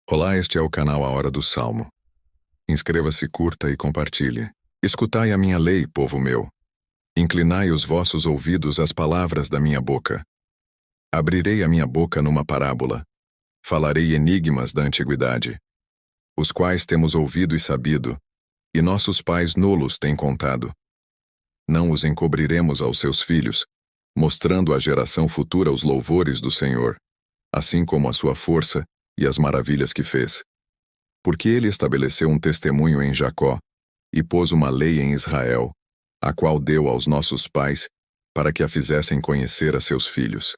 Olá, este é o canal A Hora do Salmo. Inscreva-se, curta e compartilhe. Escutai a minha lei, povo meu. Inclinai os vossos ouvidos às palavras da minha boca. Abrirei a minha boca numa parábola. Falarei enigmas da antiguidade, os quais temos ouvido e sabido, e nossos pais nolos têm contado. Não os encobriremos aos seus filhos, mostrando à geração futura os louvores do Senhor, assim como a sua força e as maravilhas que fez. Porque ele estabeleceu um testemunho em Jacó, e pôs uma lei em Israel, a qual deu aos nossos pais, para que a fizessem conhecer a seus filhos,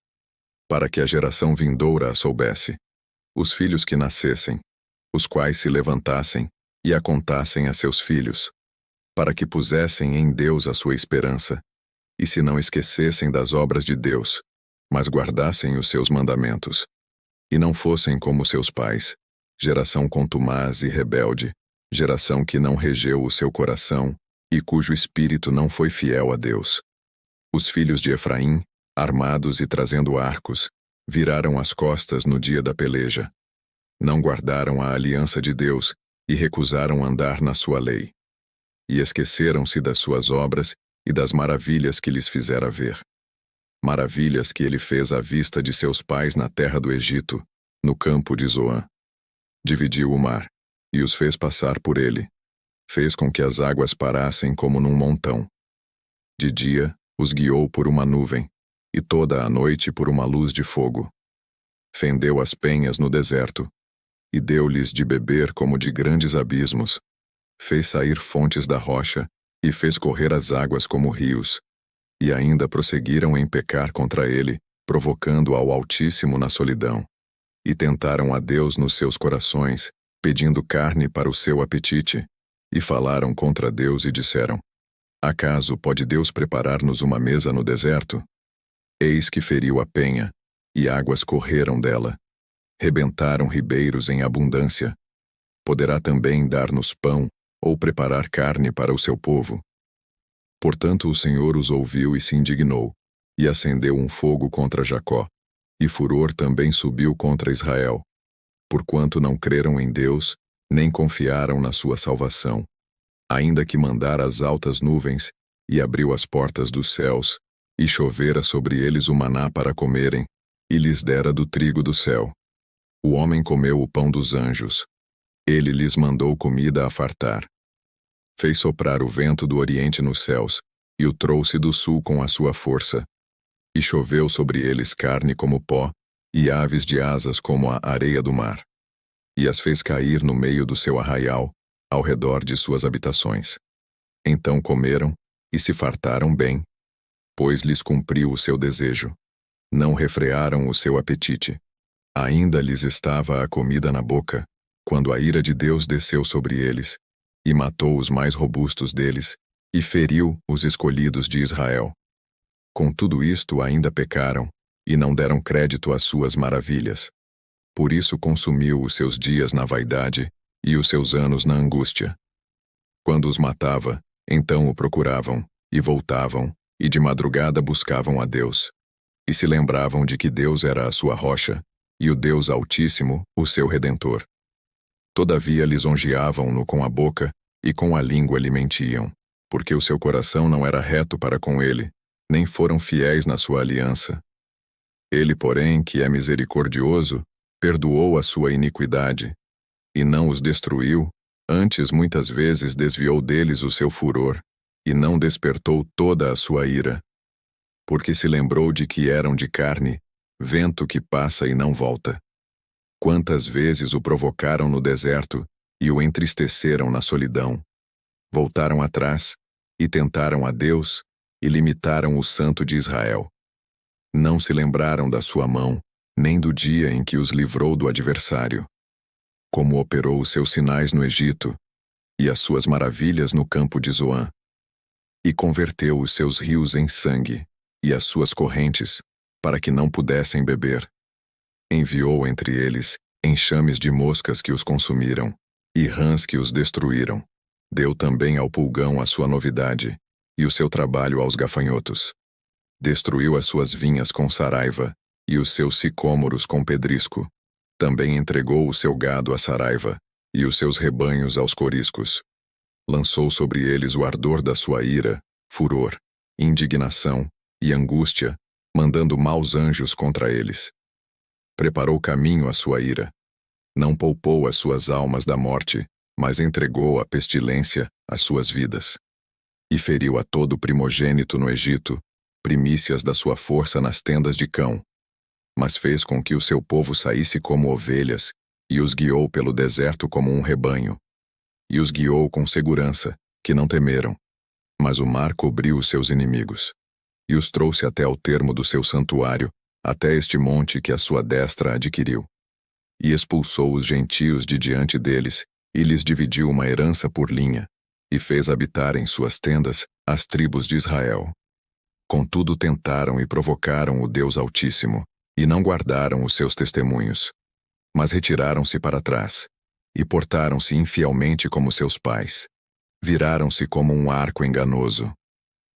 para que a geração vindoura a soubesse, os filhos que nascessem, os quais se levantassem e a contassem a seus filhos, para que pusessem em Deus a sua esperança, e se não esquecessem das obras de Deus, mas guardassem os seus mandamentos, e não fossem como seus pais, geração contumaz e rebelde, geração que não regeu o seu coração e cujo espírito não foi fiel a Deus. Os filhos de Efraim, armados e trazendo arcos, viraram as costas no dia da peleja. Não guardaram a aliança de Deus e recusaram andar na sua lei. E esqueceram-se das suas obras e das maravilhas que lhes fizera ver. Maravilhas que ele fez à vista de seus pais na terra do Egito, no campo de Zoã. Dividiu o mar, e os fez passar por ele. Fez com que as águas parassem como num montão. De dia, os guiou por uma nuvem, e toda a noite por uma luz de fogo. Fendeu as penhas no deserto, e deu-lhes de beber como de grandes abismos. Fez sair fontes da rocha, e fez correr as águas como rios. E ainda prosseguiram em pecar contra ele, provocando ao Altíssimo na solidão. E tentaram a Deus nos seus corações, pedindo carne para o seu apetite, e falaram contra Deus e disseram: Acaso pode Deus preparar-nos uma mesa no deserto? Eis que feriu a penha, e águas correram dela. Rebentaram ribeiros em abundância. Poderá também dar-nos pão, ou preparar carne para o seu povo? Portanto o Senhor os ouviu e se indignou, e acendeu um fogo contra Jacó, e furor também subiu contra Israel, porquanto não creram em Deus, nem confiaram na sua salvação, ainda que mandara as altas nuvens, e abriu as portas dos céus, e chovera sobre eles o maná para comerem, e lhes dera do trigo do céu. O homem comeu o pão dos anjos. Ele lhes mandou comida a fartar. Fez soprar o vento do oriente nos céus, e o trouxe do sul com a sua força. E choveu sobre eles carne como pó, e aves de asas como a areia do mar. E as fez cair no meio do seu arraial, ao redor de suas habitações. Então comeram, e se fartaram bem, pois lhes cumpriu o seu desejo. Não refrearam o seu apetite. Ainda lhes estava a comida na boca, quando a ira de Deus desceu sobre eles, e matou os mais robustos deles, e feriu os escolhidos de Israel. Com tudo isto ainda pecaram, e não deram crédito às suas maravilhas. Por isso consumiu os seus dias na vaidade, e os seus anos na angústia. Quando os matava, então o procuravam, e voltavam, e de madrugada buscavam a Deus. E se lembravam de que Deus era a sua rocha, e o Deus Altíssimo, o seu Redentor. Todavia lisonjeavam-no com a boca, e com a língua lhe mentiam, porque o seu coração não era reto para com ele, nem foram fiéis na sua aliança. Ele, porém, que é misericordioso, perdoou a sua iniquidade, e não os destruiu, antes muitas vezes desviou deles o seu furor, e não despertou toda a sua ira. Porque se lembrou de que eram de carne, vento que passa e não volta. Quantas vezes o provocaram no deserto, e o entristeceram na solidão. Voltaram atrás, e tentaram a Deus, e limitaram o Santo de Israel. Não se lembraram da sua mão, nem do dia em que os livrou do adversário. Como operou os seus sinais no Egito, e as suas maravilhas no campo de Zoã. E converteu os seus rios em sangue, e as suas correntes, para que não pudessem beber. Enviou entre eles enxames de moscas que os consumiram, e rãs que os destruíram. Deu também ao pulgão a sua novidade, e o seu trabalho aos gafanhotos. Destruiu as suas vinhas com saraiva, e os seus sicômoros com pedrisco. Também entregou o seu gado à saraiva, e os seus rebanhos aos coriscos. Lançou sobre eles o ardor da sua ira, furor, indignação e angústia, mandando maus anjos contra eles. Preparou caminho à sua ira. Não poupou as suas almas da morte, mas entregou à pestilência as suas vidas. E feriu a todo primogênito no Egito, primícias da sua força nas tendas de cão. Mas fez com que o seu povo saísse como ovelhas, e os guiou pelo deserto como um rebanho. E os guiou com segurança, que não temeram. Mas o mar cobriu os seus inimigos. E os trouxe até ao termo do seu santuário, até este monte que a sua destra adquiriu. E expulsou os gentios de diante deles, e lhes dividiu uma herança por linha, e fez habitar em suas tendas as tribos de Israel. Contudo tentaram e provocaram o Deus Altíssimo, e não guardaram os seus testemunhos. Mas retiraram-se para trás, e portaram-se infielmente como seus pais. Viraram-se como um arco enganoso,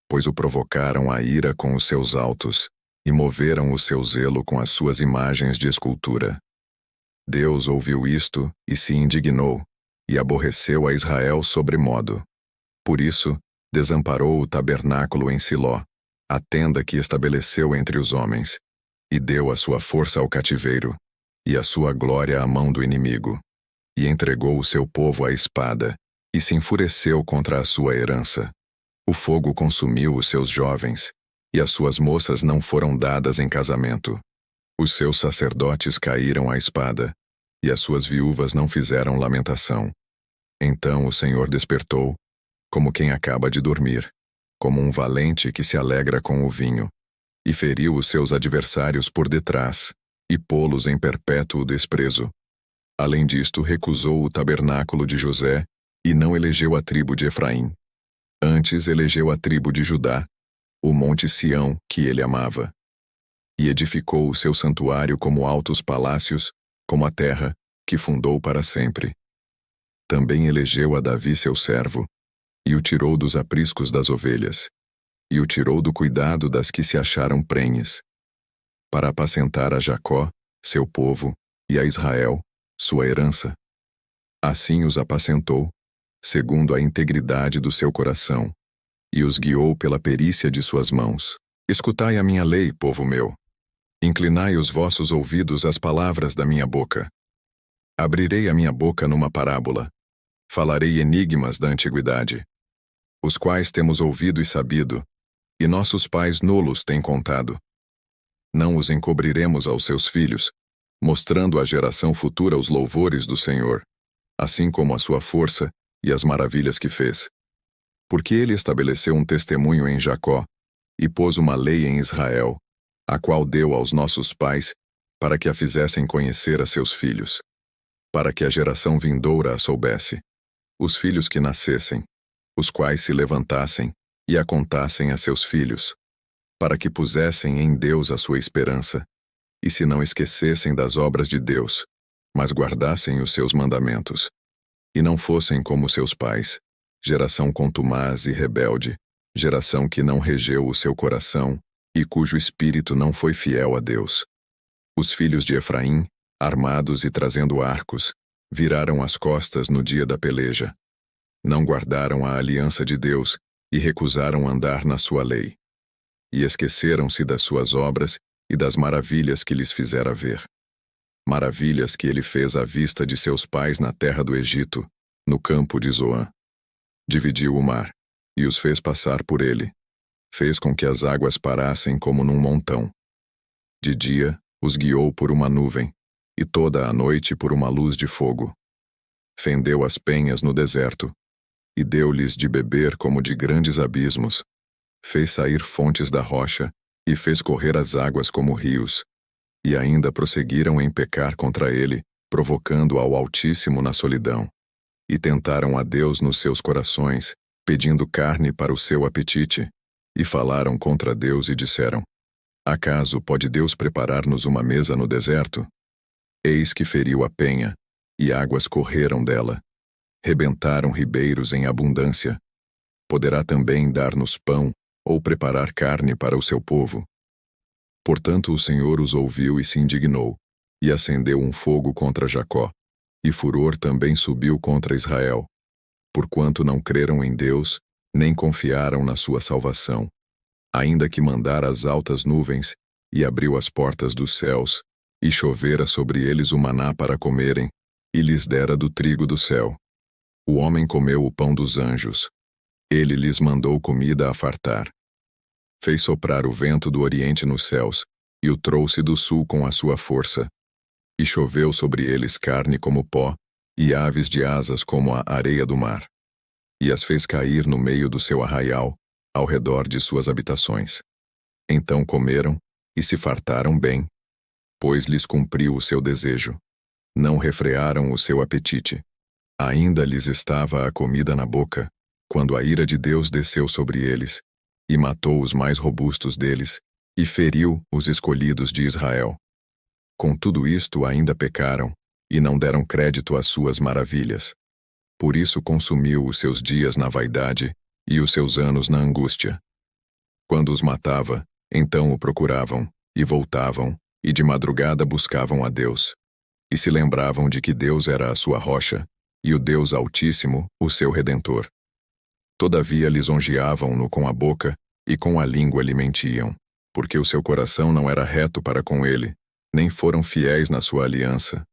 pois o provocaram à ira com os seus altos, e moveram o seu zelo com as suas imagens de escultura. Deus ouviu isto e se indignou, e aborreceu a Israel sobremodo. Por isso, desamparou o tabernáculo em Siló, a tenda que estabeleceu entre os homens, e deu a sua força ao cativeiro, e a sua glória à mão do inimigo, e entregou o seu povo à espada, e se enfureceu contra a sua herança. O fogo consumiu os seus jovens, e as suas moças não foram dadas em casamento. Os seus sacerdotes caíram à espada, e as suas viúvas não fizeram lamentação. Então o Senhor despertou, como quem acaba de dormir, como um valente que se alegra com o vinho, e feriu os seus adversários por detrás, e pô-los em perpétuo desprezo. Além disto, recusou o tabernáculo de José, e não elegeu a tribo de Efraim. Antes elegeu a tribo de Judá, o monte Sião, que ele amava. E edificou o seu santuário como altos palácios, como a terra, que fundou para sempre. Também elegeu a Davi seu servo, e o tirou dos apriscos das ovelhas, e o tirou do cuidado das que se acharam prenhes, para apacentar a Jacó, seu povo, e a Israel, sua herança. Assim os apacentou, segundo a integridade do seu coração, e os guiou pela perícia de suas mãos. Escutai a minha lei, povo meu. Inclinai os vossos ouvidos às palavras da minha boca. Abrirei a minha boca numa parábola. Falarei enigmas da antiguidade, os quais temos ouvido e sabido, e nossos pais nulos têm contado. Não os encobriremos aos seus filhos, mostrando à geração futura os louvores do Senhor, assim como a sua força e as maravilhas que fez. Porque ele estabeleceu um testemunho em Jacó, e pôs uma lei em Israel, a qual deu aos nossos pais, para que a fizessem conhecer a seus filhos, para que a geração vindoura a soubesse, os filhos que nascessem, os quais se levantassem e a contassem a seus filhos, para que pusessem em Deus a sua esperança, e se não esquecessem das obras de Deus, mas guardassem os seus mandamentos, e não fossem como seus pais, geração contumaz e rebelde, geração que não regeu o seu coração, e cujo espírito não foi fiel a Deus. Os filhos de Efraim, armados e trazendo arcos, viraram as costas no dia da peleja. Não guardaram a aliança de Deus e recusaram andar na sua lei. E esqueceram-se das suas obras e das maravilhas que lhes fizera ver. Maravilhas que ele fez à vista de seus pais na terra do Egito, no campo de Zoã. Dividiu o mar, e os fez passar por ele. Fez com que as águas parassem como num montão. De dia, os guiou por uma nuvem, e toda a noite por uma luz de fogo. Fendeu as penhas no deserto, e deu-lhes de beber como de grandes abismos. Fez sair fontes da rocha, e fez correr as águas como rios. E ainda prosseguiram em pecar contra ele, provocando ao Altíssimo na solidão. E tentaram a Deus nos seus corações, pedindo carne para o seu apetite. E falaram contra Deus e disseram: Acaso pode Deus preparar-nos uma mesa no deserto? Eis que feriu a penha, e águas correram dela. Rebentaram ribeiros em abundância. Poderá também dar-nos pão, ou preparar carne para o seu povo? Portanto o Senhor os ouviu e se indignou, e acendeu um fogo contra Jacó, e furor também subiu contra Israel, porquanto não creram em Deus, nem confiaram na sua salvação. Ainda que mandara as altas nuvens, e abriu as portas dos céus, e chovera sobre eles o maná para comerem, e lhes dera do trigo do céu. O homem comeu o pão dos anjos. Ele lhes mandou comida a fartar. Fez soprar o vento do oriente nos céus, e o trouxe do sul com a sua força. E choveu sobre eles carne como pó, e aves de asas como a areia do mar. E as fez cair no meio do seu arraial, ao redor de suas habitações. Então comeram, e se fartaram bem, pois lhes cumpriu o seu desejo. Não refrearam o seu apetite. Ainda lhes estava a comida na boca, quando a ira de Deus desceu sobre eles, e matou os mais robustos deles, e feriu os escolhidos de Israel. Com tudo isto ainda pecaram, e não deram crédito às suas maravilhas. Por isso consumiu os seus dias na vaidade, e os seus anos na angústia. Quando os matava, então o procuravam, e voltavam, e de madrugada buscavam a Deus. E se lembravam de que Deus era a sua rocha, e o Deus Altíssimo, o seu Redentor. Todavia lisonjeavam-no com a boca, e com a língua lhe mentiam, porque o seu coração não era reto para com ele, nem foram fiéis na sua aliança.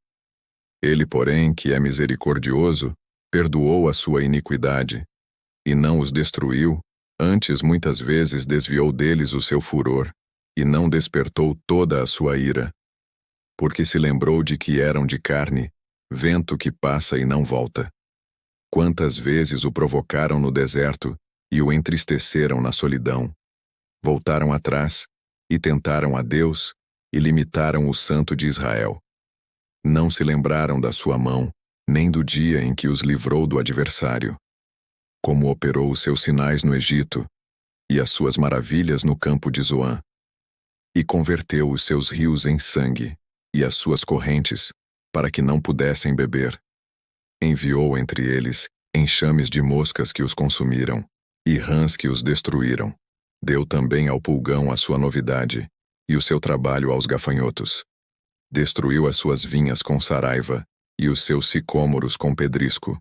Ele, porém, que é misericordioso, perdoou a sua iniquidade, e não os destruiu, antes muitas vezes desviou deles o seu furor, e não despertou toda a sua ira. Porque se lembrou de que eram de carne, vento que passa e não volta. Quantas vezes o provocaram no deserto, e o entristeceram na solidão. Voltaram atrás, e tentaram a Deus, e limitaram o Santo de Israel. Não se lembraram da sua mão, nem do dia em que os livrou do adversário. Como operou os seus sinais no Egito, e as suas maravilhas no campo de Zoã. E converteu os seus rios em sangue, e as suas correntes, para que não pudessem beber. Enviou entre eles enxames de moscas que os consumiram, e rãs que os destruíram. Deu também ao pulgão a sua novidade, e o seu trabalho aos gafanhotos. Destruiu as suas vinhas com saraiva, e os seus sicômoros com pedrisco.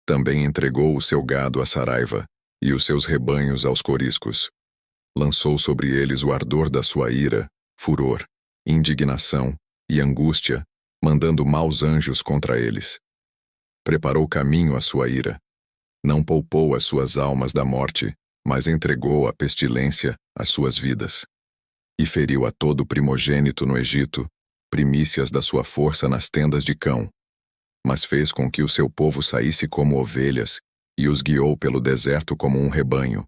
Também entregou o seu gado à saraiva, e os seus rebanhos aos coriscos. Lançou sobre eles o ardor da sua ira, furor, indignação e angústia, mandando maus anjos contra eles. Preparou caminho à sua ira. Não poupou as suas almas da morte, mas entregou à pestilência as suas vidas. E feriu a todo primogênito no Egito, primícias da sua força nas tendas de cão. Mas fez com que o seu povo saísse como ovelhas, e os guiou pelo deserto como um rebanho.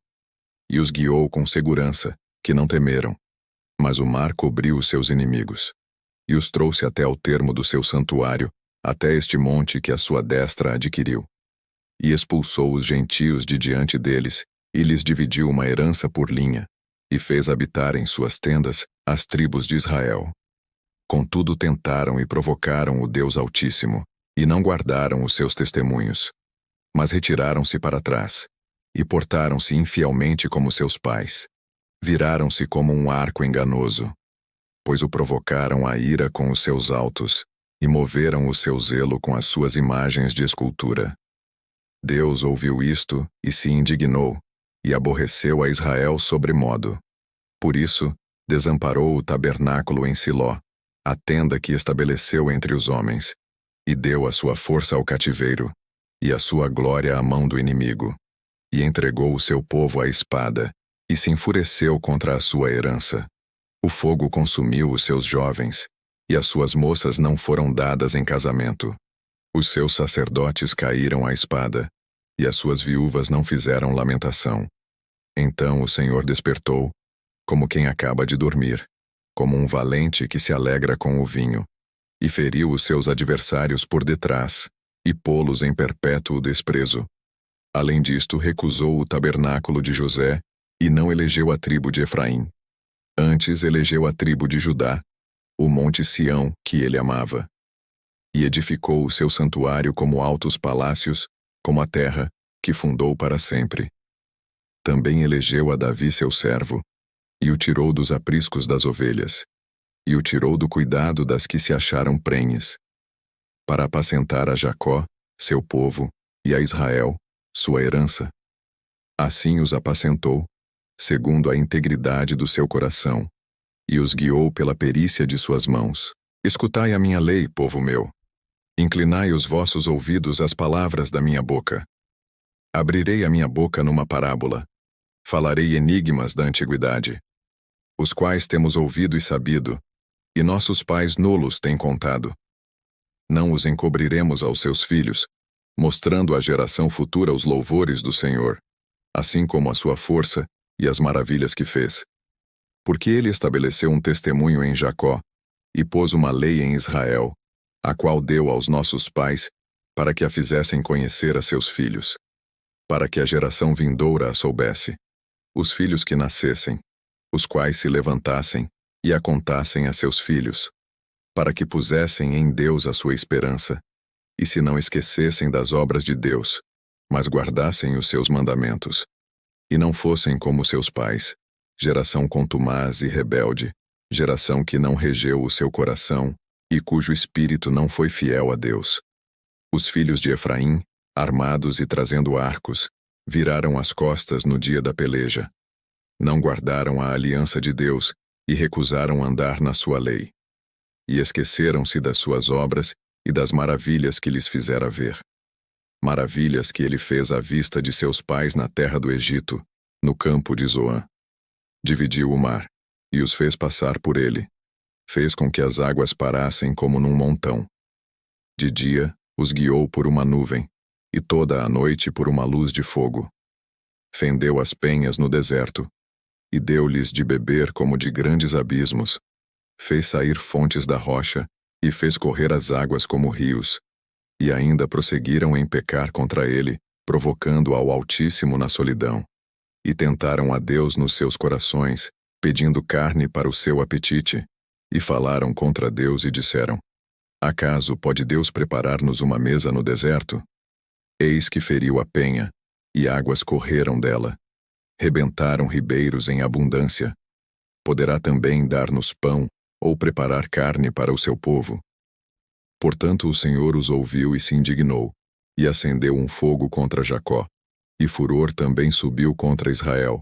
E os guiou com segurança, que não temeram. Mas o mar cobriu os seus inimigos. E os trouxe até ao termo do seu santuário, até este monte que a sua destra adquiriu. E expulsou os gentios de diante deles, e lhes dividiu uma herança por linha, e fez habitar em suas tendas as tribos de Israel. Contudo tentaram e provocaram o Deus Altíssimo, e não guardaram os seus testemunhos. Mas retiraram-se para trás, e portaram-se infielmente como seus pais. Viraram-se como um arco enganoso, pois o provocaram à ira com os seus altos, e moveram o seu zelo com as suas imagens de escultura. Deus ouviu isto, e se indignou, e aborreceu a Israel sobremodo. Por isso, desamparou o tabernáculo em Siló, a tenda que estabeleceu entre os homens, e deu a sua força ao cativeiro, e a sua glória à mão do inimigo, e entregou o seu povo à espada, e se enfureceu contra a sua herança. O fogo consumiu os seus jovens, e as suas moças não foram dadas em casamento. Os seus sacerdotes caíram à espada, e as suas viúvas não fizeram lamentação. Então o Senhor despertou, como quem acaba de dormir, como um valente que se alegra com o vinho, e feriu os seus adversários por detrás, e pô-los em perpétuo desprezo. Além disto, recusou o tabernáculo de José, e não elegeu a tribo de Efraim. Antes elegeu a tribo de Judá, o monte Sião, que ele amava. E edificou o seu santuário como altos palácios, como a terra, que fundou para sempre. Também elegeu a Davi seu servo, e o tirou dos apriscos das ovelhas, e o tirou do cuidado das que se acharam prenhes, para apacentar a Jacó, seu povo, e a Israel, sua herança. Assim os apacentou, segundo a integridade do seu coração, e os guiou pela perícia de suas mãos. Escutai a minha lei, povo meu. Inclinai os vossos ouvidos às palavras da minha boca. Abrirei a minha boca numa parábola. Falarei enigmas da antiguidade, os quais temos ouvido e sabido, e nossos pais nulos têm contado. Não os encobriremos aos seus filhos, mostrando à geração futura os louvores do Senhor, assim como a sua força e as maravilhas que fez. Porque ele estabeleceu um testemunho em Jacó, e pôs uma lei em Israel, a qual deu aos nossos pais, para que a fizessem conhecer a seus filhos, para que a geração vindoura a soubesse, os filhos que nascessem, os quais se levantassem e a contassem a seus filhos, para que pusessem em Deus a sua esperança, e se não esquecessem das obras de Deus, mas guardassem os seus mandamentos, e não fossem como seus pais, geração contumaz e rebelde, geração que não regeu o seu coração, e cujo espírito não foi fiel a Deus. Os filhos de Efraim, armados e trazendo arcos, viraram as costas no dia da peleja. Não guardaram a aliança de Deus e recusaram andar na sua lei. E esqueceram-se das suas obras e das maravilhas que lhes fizera ver. Maravilhas que ele fez à vista de seus pais na terra do Egito, no campo de Zoã. Dividiu o mar, e os fez passar por ele. Fez com que as águas parassem como num montão. De dia, os guiou por uma nuvem, e toda a noite por uma luz de fogo. Fendeu as penhas no deserto, e deu-lhes de beber como de grandes abismos. Fez sair fontes da rocha, e fez correr as águas como rios. E ainda prosseguiram em pecar contra ele, provocando ao Altíssimo na solidão. E tentaram a Deus nos seus corações, pedindo carne para o seu apetite. E falaram contra Deus e disseram: Acaso pode Deus preparar-nos uma mesa no deserto? Eis que feriu a penha, e águas correram dela. Rebentaram ribeiros em abundância. Poderá também dar-nos pão, ou preparar carne para o seu povo? Portanto o Senhor os ouviu e se indignou, e acendeu um fogo contra Jacó, e furor também subiu contra Israel,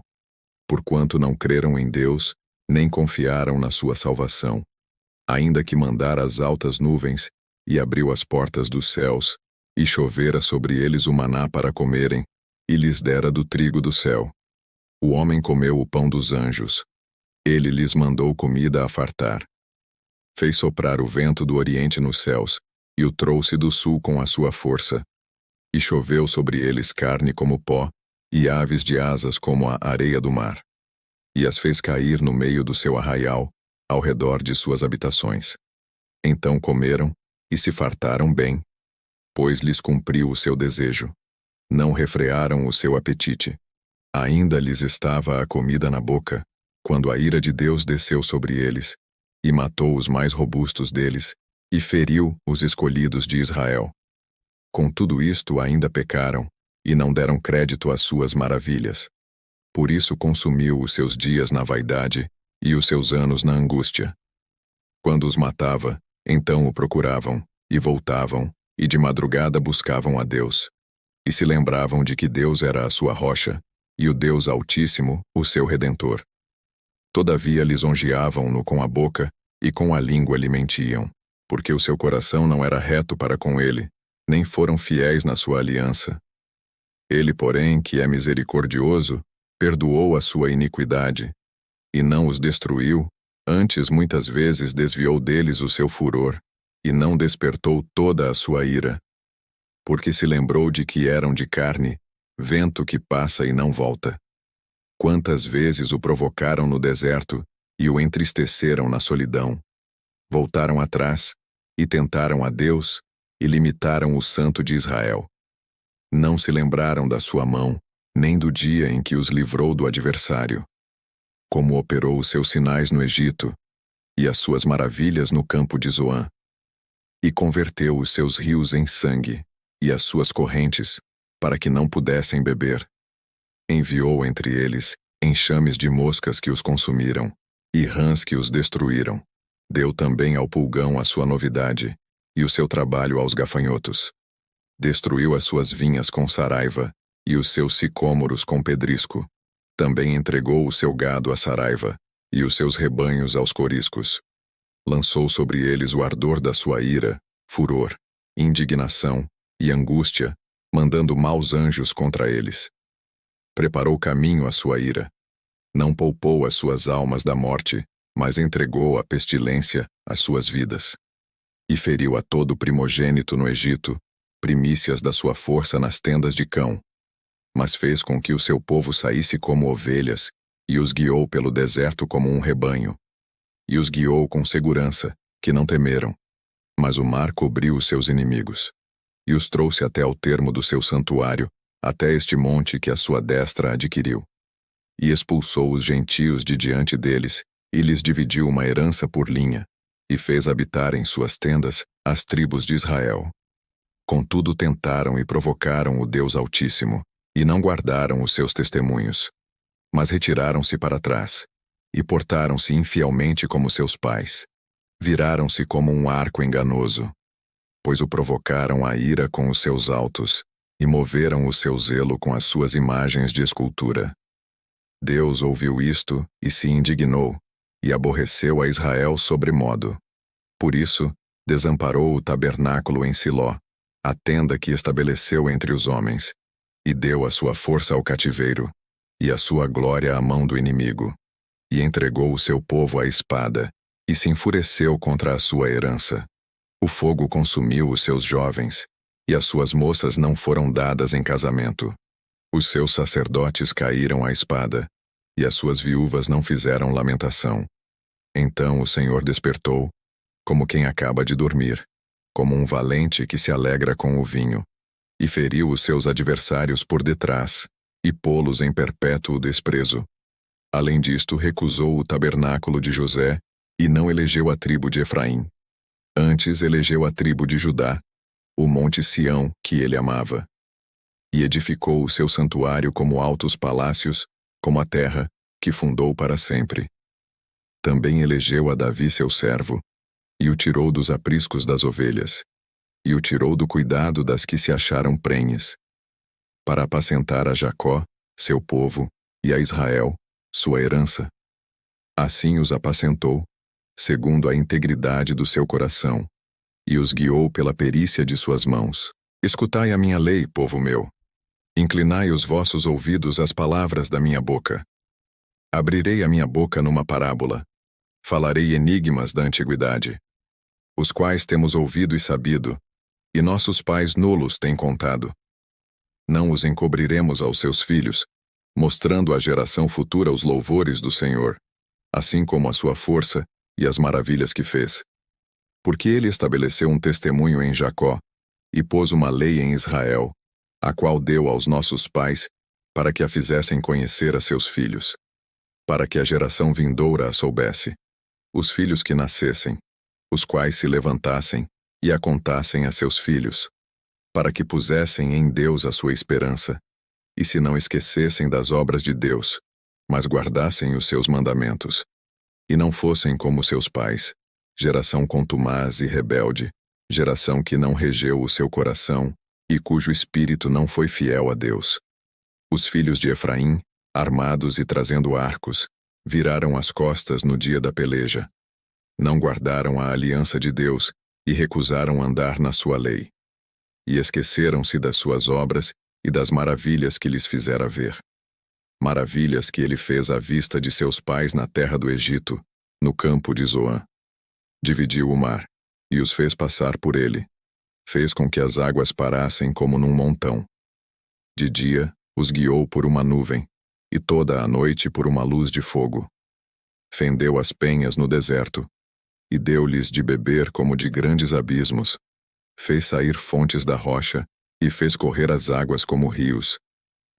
porquanto não creram em Deus, nem confiaram na sua salvação, ainda que mandara as altas nuvens, e abriu as portas dos céus, e chovera sobre eles o maná para comerem, e lhes dera do trigo do céu. O homem comeu o pão dos anjos. Ele lhes mandou comida a fartar. Fez soprar o vento do oriente nos céus, e o trouxe do sul com a sua força. E choveu sobre eles carne como pó, e aves de asas como a areia do mar. E as fez cair no meio do seu arraial, ao redor de suas habitações. Então comeram, e se fartaram bem, pois lhes cumpriu o seu desejo. Não refrearam o seu apetite. Ainda lhes estava a comida na boca, quando a ira de Deus desceu sobre eles, e matou os mais robustos deles, e feriu os escolhidos de Israel. Com tudo isto ainda pecaram, e não deram crédito às suas maravilhas. Por isso consumiu os seus dias na vaidade, e os seus anos na angústia. Quando os matava, então o procuravam, e voltavam, e de madrugada buscavam a Deus. E se lembravam de que Deus era a sua rocha, e o Deus Altíssimo, o seu Redentor. Todavia lisonjeavam-no com a boca, e com a língua lhe mentiam, porque o seu coração não era reto para com ele, nem foram fiéis na sua aliança. Ele, porém, que é misericordioso, perdoou a sua iniquidade, e não os destruiu, antes muitas vezes desviou deles o seu furor, e não despertou toda a sua ira. Porque se lembrou de que eram de carne, vento que passa e não volta. Quantas vezes o provocaram no deserto, e o entristeceram na solidão. Voltaram atrás, e tentaram a Deus, e limitaram o Santo de Israel. Não se lembraram da sua mão, nem do dia em que os livrou do adversário. Como operou os seus sinais no Egito, e as suas maravilhas no campo de Zoã. E converteu os seus rios em sangue, e as suas correntes, para que não pudessem beber. Enviou entre eles enxames de moscas que os consumiram, e rãs que os destruíram. Deu também ao pulgão a sua novidade, e o seu trabalho aos gafanhotos. Destruiu as suas vinhas com saraiva, e os seus sicômoros com pedrisco. Também entregou o seu gado à saraiva, e os seus rebanhos aos coriscos. Lançou sobre eles o ardor da sua ira, furor, indignação e angústia, mandando maus anjos contra eles. Preparou caminho à sua ira. Não poupou as suas almas da morte, mas entregou à pestilência as suas vidas. E feriu a todo primogênito no Egito, primícias da sua força nas tendas de cão. Mas fez com que o seu povo saísse como ovelhas, e os guiou pelo deserto como um rebanho. E os guiou com segurança, que não temeram. Mas o mar cobriu os seus inimigos. E os trouxe até ao termo do seu santuário, até este monte que a sua destra adquiriu. E expulsou os gentios de diante deles, e lhes dividiu uma herança por linha, e fez habitar em suas tendas as tribos de Israel. Contudo tentaram e provocaram o Deus Altíssimo, e não guardaram os seus testemunhos. Mas retiraram-se para trás, e portaram-se infielmente como seus pais. Viraram-se como um arco enganoso, pois o provocaram à ira com os seus altos, e moveram o seu zelo com as suas imagens de escultura. Deus ouviu isto e se indignou, e aborreceu a Israel sobremodo. Por isso, desamparou o tabernáculo em Siló, a tenda que estabeleceu entre os homens, e deu a sua força ao cativeiro, e a sua glória à mão do inimigo, e entregou o seu povo à espada, e se enfureceu contra a sua herança. O fogo consumiu os seus jovens, e as suas moças não foram dadas em casamento. Os seus sacerdotes caíram à espada, e as suas viúvas não fizeram lamentação. Então o Senhor despertou, como quem acaba de dormir, como um valente que se alegra com o vinho, e feriu os seus adversários por detrás, e pô-los em perpétuo desprezo. Além disto, recusou o tabernáculo de José, e não elegeu a tribo de Efraim. Antes elegeu a tribo de Judá, o monte Sião, que ele amava. E edificou o seu santuário como altos palácios, como a terra, que fundou para sempre. Também elegeu a Davi seu servo, e o tirou dos apriscos das ovelhas, e o tirou do cuidado das que se acharam prenhes, para apacentar a Jacó, seu povo, e a Israel, sua herança. Assim os apacentou, segundo a integridade do seu coração, e os guiou pela perícia de suas mãos. Escutai a minha lei, povo meu. Inclinai os vossos ouvidos às palavras da minha boca. Abrirei a minha boca numa parábola. Falarei enigmas da antiguidade, os quais temos ouvido e sabido, e nossos pais nulos têm contado. Não os encobriremos aos seus filhos, mostrando à geração futura os louvores do Senhor, assim como a sua força e as maravilhas que fez. Porque ele estabeleceu um testemunho em Jacó, e pôs uma lei em Israel, a qual deu aos nossos pais, para que a fizessem conhecer a seus filhos, para que a geração vindoura a soubesse, os filhos que nascessem, os quais se levantassem e a contassem a seus filhos, para que pusessem em Deus a sua esperança, e se não esquecessem das obras de Deus, mas guardassem os seus mandamentos, e não fossem como seus pais, geração contumaz e rebelde, geração que não regeu o seu coração e cujo espírito não foi fiel a Deus. Os filhos de Efraim, armados e trazendo arcos, viraram as costas no dia da peleja. Não guardaram a aliança de Deus e recusaram andar na sua lei. E esqueceram-se das suas obras e das maravilhas que lhes fizera ver. Maravilhas que ele fez à vista de seus pais na terra do Egito, no campo de Zoã. Dividiu o mar, e os fez passar por ele. Fez com que as águas parassem como num montão. De dia, os guiou por uma nuvem, e toda a noite por uma luz de fogo. Fendeu as penhas no deserto, e deu-lhes de beber como de grandes abismos. Fez sair fontes da rocha, e fez correr as águas como rios.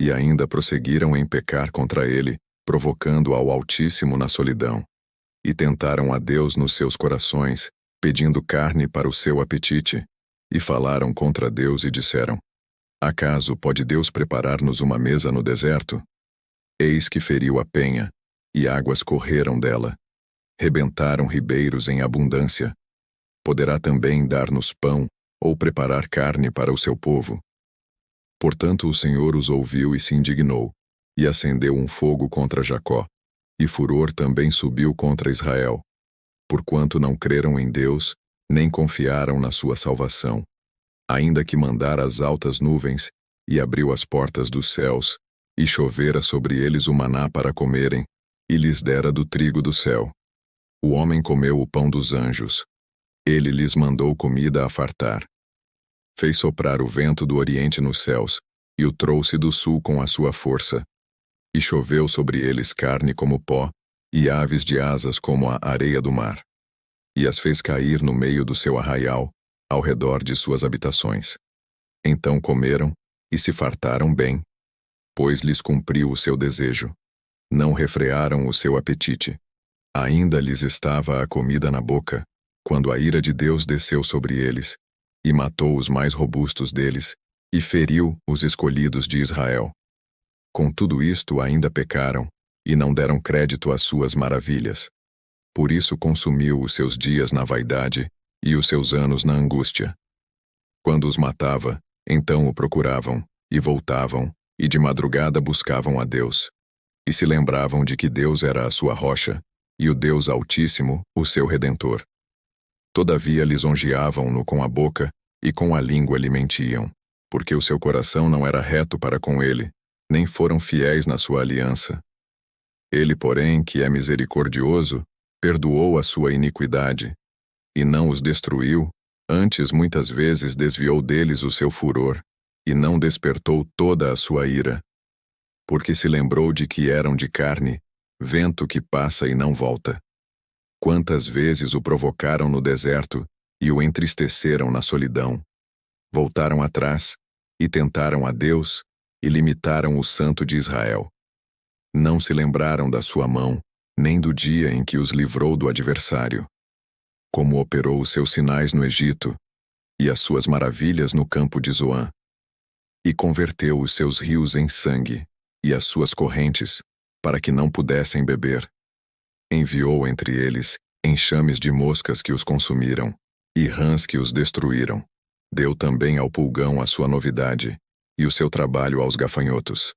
E ainda prosseguiram em pecar contra ele, provocando ao Altíssimo na solidão. E tentaram a Deus nos seus corações, pedindo carne para o seu apetite. E falaram contra Deus e disseram: Acaso pode Deus preparar-nos uma mesa no deserto? Eis que feriu a penha, e águas correram dela. rebentaram ribeiros em abundância. Poderá também dar-nos pão, ou preparar carne para o seu povo. Portanto o Senhor os ouviu e se indignou, e acendeu um fogo contra Jacó, e furor também subiu contra Israel, porquanto não creram em Deus, nem confiaram na sua salvação. Ainda que mandara as altas nuvens, e abriu as portas dos céus, e chovera sobre eles o maná para comerem, e lhes dera do trigo do céu. O homem comeu o pão dos anjos. Ele lhes mandou comida a fartar. Fez soprar o vento do oriente nos céus, e o trouxe do sul com a sua força. E choveu sobre eles carne como pó, e aves de asas como a areia do mar. E as fez cair no meio do seu arraial, ao redor de suas habitações. Então comeram, e se fartaram bem, pois lhes cumpriu o seu desejo. Não refrearam o seu apetite. Ainda lhes estava a comida na boca, quando a ira de Deus desceu sobre eles, e matou os mais robustos deles, e feriu os escolhidos de Israel. Com tudo isto ainda pecaram, e não deram crédito às suas maravilhas. Por isso consumiu os seus dias na vaidade, e os seus anos na angústia. Quando os matava, então o procuravam, e voltavam, e de madrugada buscavam a Deus. E se lembravam de que Deus era a sua rocha, e o Deus Altíssimo, o seu Redentor. Todavia lisonjeavam-no com a boca, e com a língua lhe mentiam, porque o seu coração não era reto para com ele, nem foram fiéis na sua aliança. Ele, porém, que é misericordioso, perdoou a sua iniquidade, e não os destruiu, antes muitas vezes desviou deles o seu furor, e não despertou toda a sua ira. Porque se lembrou de que eram de carne, vento que passa e não volta. Quantas vezes o provocaram no deserto, e o entristeceram na solidão. Voltaram atrás, e tentaram a Deus, e limitaram o Santo de Israel. Não se lembraram da sua mão, nem do dia em que os livrou do adversário. Como operou os seus sinais no Egito, e as suas maravilhas no campo de Zoã. E converteu os seus rios em sangue, e as suas correntes, para que não pudessem beber. Enviou entre eles enxames de moscas que os consumiram, e rãs que os destruíram. Deu também ao pulgão a sua novidade, e o seu trabalho aos gafanhotos.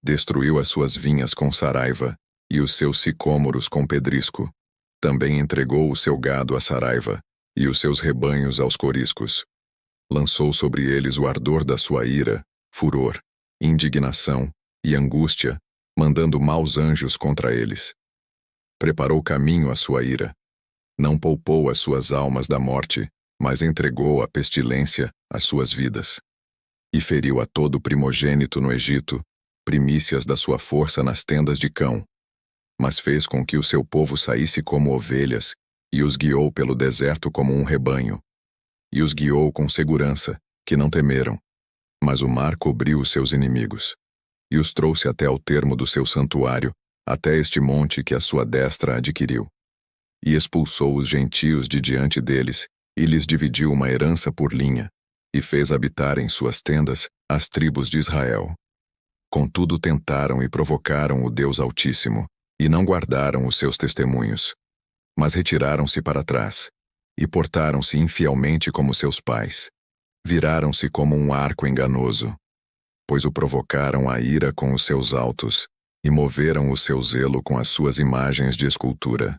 Destruiu as suas vinhas com saraiva, e os seus sicômoros com pedrisco. Também entregou o seu gado à saraiva, e os seus rebanhos aos coriscos. Lançou sobre eles o ardor da sua ira, furor, indignação e angústia, mandando maus anjos contra eles. Preparou caminho à sua ira. Não poupou as suas almas da morte, mas entregou à pestilência as suas vidas. E feriu a todo primogênito no Egito, primícias da sua força nas tendas de cão. Mas fez com que o seu povo saísse como ovelhas, e os guiou pelo deserto como um rebanho. E os guiou com segurança, que não temeram. Mas o mar cobriu os seus inimigos. E os trouxe até ao termo do seu santuário, até este monte que a sua destra adquiriu. E expulsou os gentios de diante deles, e lhes dividiu uma herança por linha, e fez habitar em suas tendas as tribos de Israel. Contudo tentaram e provocaram o Deus Altíssimo, e não guardaram os seus testemunhos. Mas retiraram-se para trás, e portaram-se infielmente como seus pais. Viraram-se como um arco enganoso, pois o provocaram à ira com os seus altos, e moveram o seu zelo com as suas imagens de escultura.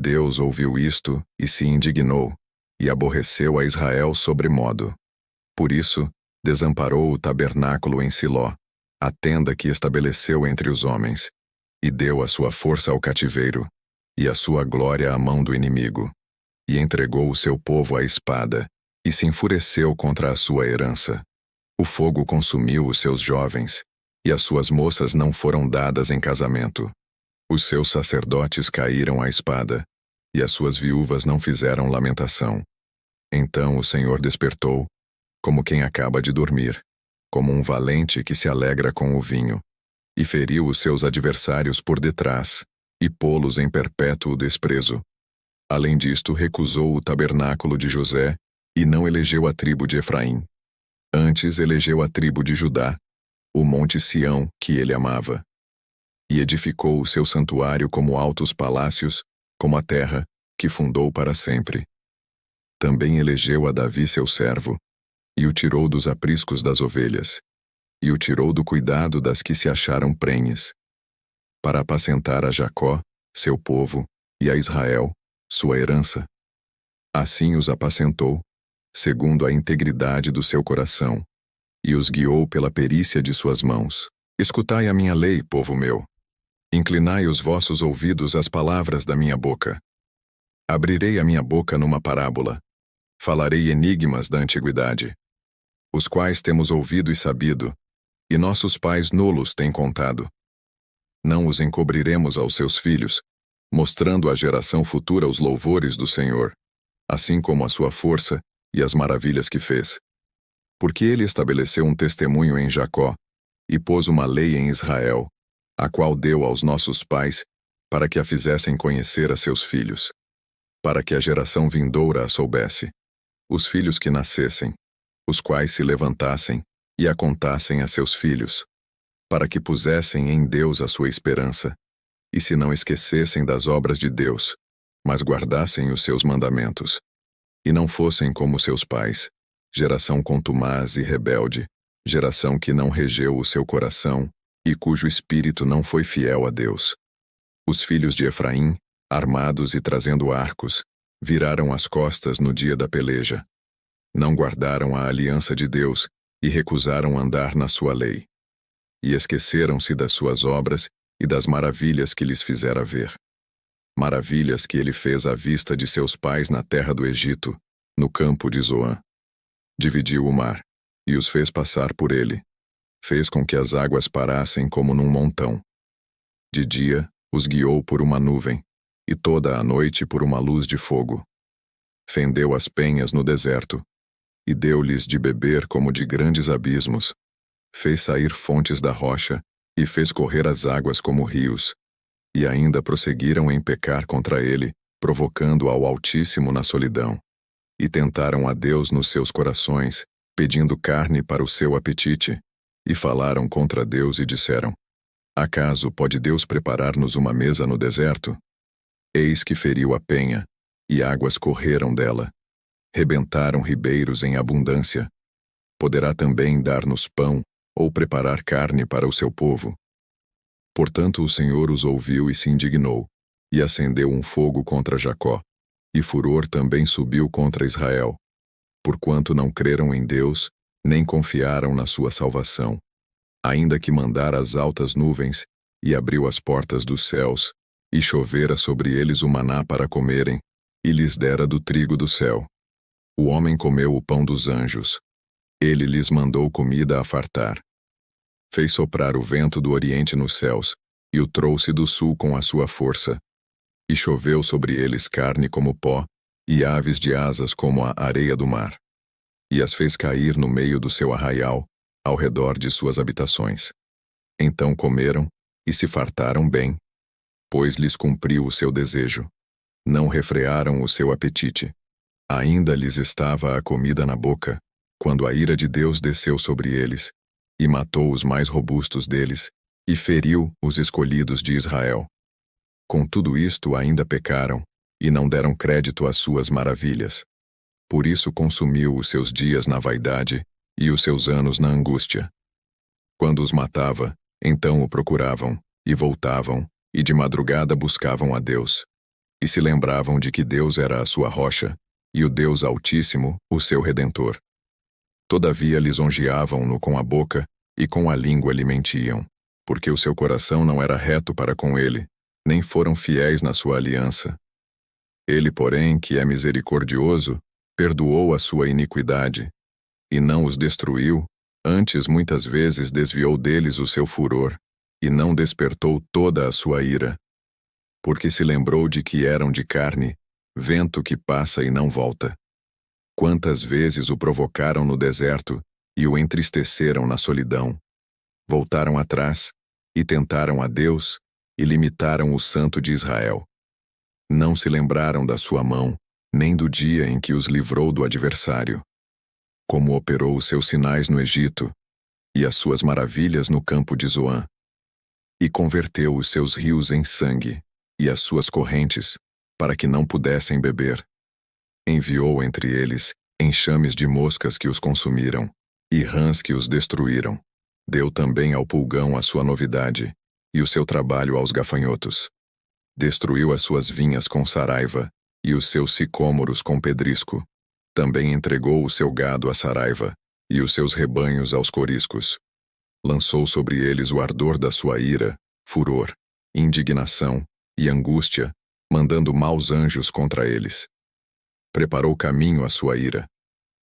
Deus ouviu isto, e se indignou, e aborreceu a Israel sobremodo. Por isso, desamparou o tabernáculo em Siló, a tenda que estabeleceu entre os homens, e deu a sua força ao cativeiro, e a sua glória à mão do inimigo, e entregou o seu povo à espada, e se enfureceu contra a sua herança. O fogo consumiu os seus jovens, e as suas moças não foram dadas em casamento. Os seus sacerdotes caíram à espada, e as suas viúvas não fizeram lamentação. Então o Senhor despertou, como quem acaba de dormir, como um valente que se alegra com o vinho, e feriu os seus adversários por detrás, e pô-los em perpétuo desprezo. Além disto, recusou o tabernáculo de José, e não elegeu a tribo de Efraim. Antes elegeu a tribo de Judá, o monte Sião, que ele amava. E edificou o seu santuário como altos palácios, como a terra, que fundou para sempre. Também elegeu a Davi seu servo, e o tirou dos apriscos das ovelhas, e o tirou do cuidado das que se acharam prenhes, para apacentar a Jacó, seu povo, e a Israel, sua herança. Assim os apacentou, segundo a integridade do seu coração, e os guiou pela perícia de suas mãos. Escutai a minha lei, povo meu. Inclinai os vossos ouvidos às palavras da minha boca. Abrirei a minha boca numa parábola. Falarei enigmas da antiguidade, os quais temos ouvido e sabido, e nossos pais nulos têm contado. Não os encobriremos aos seus filhos, mostrando à geração futura os louvores do Senhor, assim como a sua força e as maravilhas que fez. Porque ele estabeleceu um testemunho em Jacó, e pôs uma lei em Israel, a qual deu aos nossos pais, para que a fizessem conhecer a seus filhos, para que a geração vindoura a soubesse, os filhos que nascessem, os quais se levantassem e a contassem a seus filhos, para que pusessem em Deus a sua esperança, e se não esquecessem das obras de Deus, mas guardassem os seus mandamentos, e não fossem como seus pais, geração contumaz e rebelde, geração que não regeu o seu coração, e cujo espírito não foi fiel a Deus. Os filhos de Efraim, armados e trazendo arcos, viraram as costas no dia da peleja. Não guardaram a aliança de Deus e recusaram andar na sua lei. E esqueceram-se das suas obras e das maravilhas que lhes fizera ver. Maravilhas que ele fez à vista de seus pais na terra do Egito, no campo de Zoã. Dividiu o mar, e os fez passar por ele. Fez com que as águas parassem como num montão. De dia, os guiou por uma nuvem, e toda a noite por uma luz de fogo. Fendeu as penhas no deserto, e deu-lhes de beber como de grandes abismos. Fez sair fontes da rocha, e fez correr as águas como rios. E ainda prosseguiram em pecar contra ele, provocando ao Altíssimo na solidão. E tentaram a Deus nos seus corações, pedindo carne para o seu apetite. E falaram contra Deus e disseram: Acaso pode Deus preparar-nos uma mesa no deserto? Eis que feriu a penha, e águas correram dela. Rebentaram ribeiros em abundância. Poderá também dar-nos pão, ou preparar carne para o seu povo. Portanto o Senhor os ouviu e se indignou, e acendeu um fogo contra Jacó, e furor também subiu contra Israel, porquanto não creram em Deus, nem confiaram na sua salvação, ainda que mandara as altas nuvens, e abriu as portas dos céus, e chovera sobre eles o maná para comerem, e lhes dera do trigo do céu. O homem comeu o pão dos anjos. Ele lhes mandou comida a fartar. Fez soprar o vento do oriente nos céus, e o trouxe do sul com a sua força. E choveu sobre eles carne como pó, e aves de asas como a areia do mar. E as fez cair no meio do seu arraial, ao redor de suas habitações. Então comeram, e se fartaram bem, pois lhes cumpriu o seu desejo. Não refrearam o seu apetite. Ainda lhes estava a comida na boca, quando a ira de Deus desceu sobre eles, e matou os mais robustos deles, e feriu os escolhidos de Israel. Com tudo isto ainda pecaram, e não deram crédito às suas maravilhas. Por isso consumiu os seus dias na vaidade, e os seus anos na angústia. Quando os matava, então o procuravam, e voltavam, e de madrugada buscavam a Deus. E se lembravam de que Deus era a sua rocha, e o Deus Altíssimo, o seu Redentor. Todavia lisonjeavam-no com a boca, e com a língua lhe mentiam, porque o seu coração não era reto para com ele, nem foram fiéis na sua aliança. Ele, porém, que é misericordioso, perdoou a sua iniquidade, e não os destruiu, antes muitas vezes desviou deles o seu furor, e não despertou toda a sua ira. Porque se lembrou de que eram de carne, vento que passa e não volta. Quantas vezes o provocaram no deserto, e o entristeceram na solidão. Voltaram atrás, e tentaram a Deus, e limitaram o Santo de Israel. Não se lembraram da sua mão, nem do dia em que os livrou do adversário. Como operou os seus sinais no Egito, e as suas maravilhas no campo de Zoã. E converteu os seus rios em sangue, e as suas correntes, para que não pudessem beber. Enviou entre eles enxames de moscas que os consumiram, e rãs que os destruíram. Deu também ao pulgão a sua novidade, e o seu trabalho aos gafanhotos. Destruiu as suas vinhas com saraiva, e os seus sicômoros com pedrisco. Também entregou o seu gado à saraiva, e os seus rebanhos aos coriscos. Lançou sobre eles o ardor da sua ira, furor, indignação e angústia, mandando maus anjos contra eles. Preparou caminho à sua ira.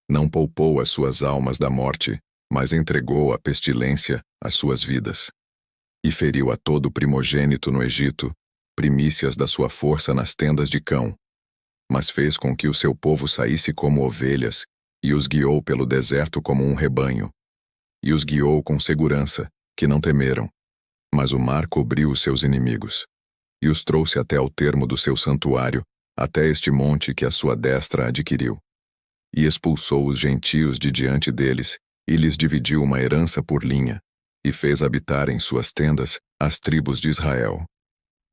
Não poupou as suas almas da morte, mas entregou à pestilência as suas vidas. E feriu a todo primogênito no Egito, primícias da sua força nas tendas de cão. Mas fez com que o seu povo saísse como ovelhas, e os guiou pelo deserto como um rebanho. E os guiou com segurança, que não temeram. Mas o mar cobriu os seus inimigos. E os trouxe até ao termo do seu santuário, até este monte que a sua destra adquiriu. E expulsou os gentios de diante deles, e lhes dividiu uma herança por linha, e fez habitar em suas tendas as tribos de Israel.